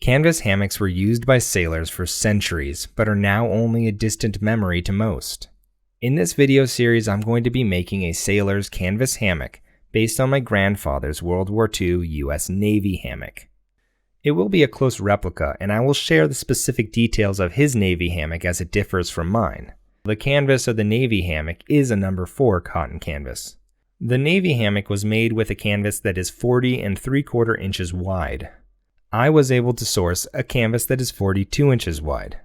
Canvas hammocks were used by sailors for centuries, but are now only a distant memory to most. In this video series, I'm going to be making a sailor's canvas hammock based on my grandfather's World War II US Navy hammock. It will be a close replica, and I will share the specific details of his Navy hammock as it differs from mine. The canvas of the Navy hammock is a No. 4 cotton canvas. The Navy hammock was made with a canvas that is 40 3/4 inches wide. I was able to source a canvas that is 42 inches wide.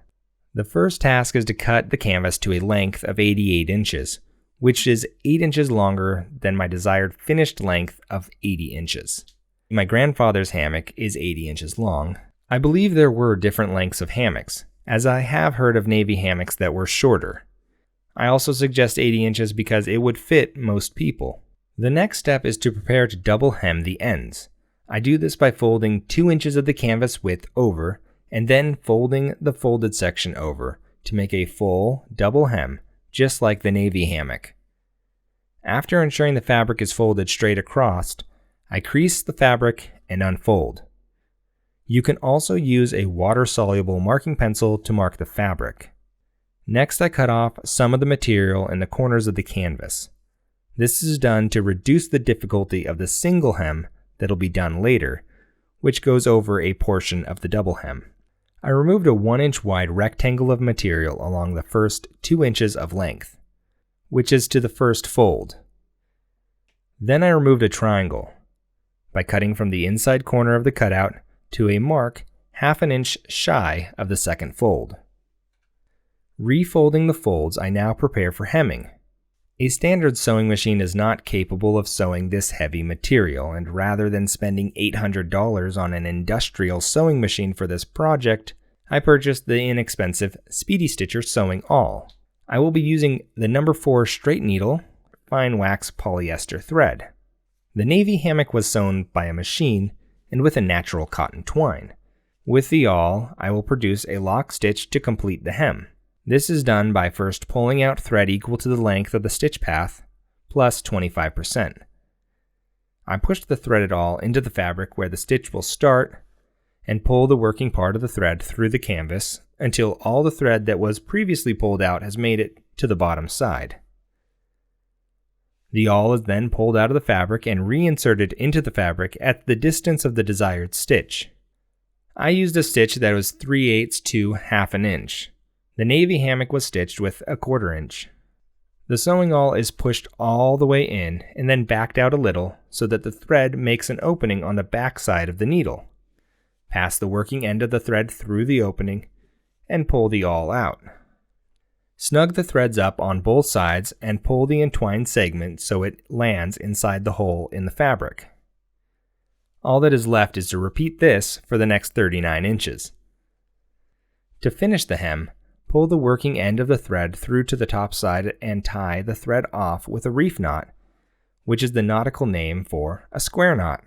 The first task is to cut the canvas to a length of 88 inches, which is 8 inches longer than my desired finished length of 80 inches. My grandfather's hammock is 80 inches long. I believe there were different lengths of hammocks, as I have heard of Navy hammocks that were shorter. I also suggest 80 inches because it would fit most people. The next step is to prepare to double hem the ends. I do this by folding 2 inches of the canvas width over, and then folding the folded section over to make a full double hem, just like the Navy hammock. After ensuring the fabric is folded straight across, I crease the fabric and unfold. You can also use a water-soluble marking pencil to mark the fabric. Next, I cut off some of the material in the corners of the canvas. This is done to reduce the difficulty of the single hem that'll be done later, which goes over a portion of the double hem. I removed a 1-inch wide rectangle of material along the first 2 inches of length, which is to the first fold. Then I removed a triangle by cutting from the inside corner of the cutout to a mark 1/2 inch shy of the second fold. Refolding the folds, I now prepare for hemming. A standard sewing machine is not capable of sewing this heavy material, and rather than spending $800 on an industrial sewing machine for this project, I purchased the inexpensive Speedy Stitcher Sewing Awl. I will be using the No. 4 straight needle, fine wax polyester thread. The Navy hammock was sewn by a machine and with a natural cotton twine. With the awl, I will produce a lock stitch to complete the hem. This is done by first pulling out thread equal to the length of the stitch path, plus 25%. I push the threaded awl into the fabric where the stitch will start, and pull the working part of the thread through the canvas until all the thread that was previously pulled out has made it to the bottom side. The awl is then pulled out of the fabric and reinserted into the fabric at the distance of the desired stitch. I used a stitch that was 3/8 to 1/2 inch. The Navy hammock was stitched with a 1/4 inch. The sewing awl is pushed all the way in and then backed out a little so that the thread makes an opening on the back side of the needle. Pass the working end of the thread through the opening and pull the awl out. Snug the threads up on both sides and pull the entwined segment so it lands inside the hole in the fabric. All that is left is to repeat this for the next 39 inches. To finish the hem, pull the working end of the thread through to the top side and tie the thread off with a reef knot, which is the nautical name for a square knot.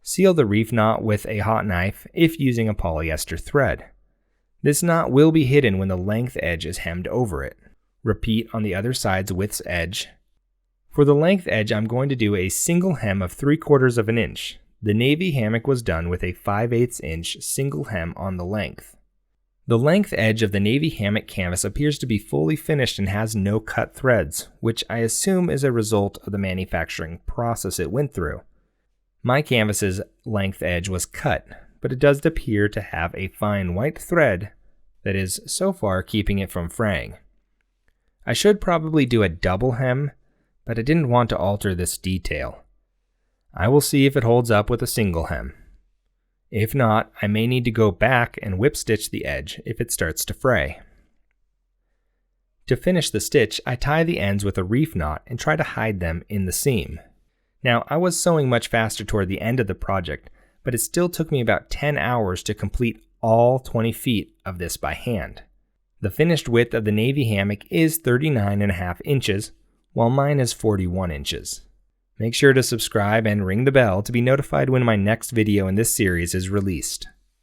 Seal the reef knot with a hot knife if using a polyester thread. This knot will be hidden when the length edge is hemmed over it. Repeat on the other side's width edge. For the length edge, I'm going to do a single hem of 3/4 of an inch. The Navy hammock was done with a 5/8 inch single hem on the length. The length edge of the Navy hammock canvas appears to be fully finished and has no cut threads, which I assume is a result of the manufacturing process it went through. My canvas's length edge was cut, but it does appear to have a fine white thread that is so far keeping it from fraying. I should probably do a double hem, but I didn't want to alter this detail. I will see if it holds up with a single hem. If not, I may need to go back and whip stitch the edge if it starts to fray. To finish the stitch, I tie the ends with a reef knot and try to hide them in the seam. Now, I was sewing much faster toward the end of the project, but it still took me about 10 hours to complete all 20 feet of this by hand. The finished width of the Navy hammock is 39.5 inches, while mine is 41 inches. Make sure to subscribe and ring the bell to be notified when my next video in this series is released.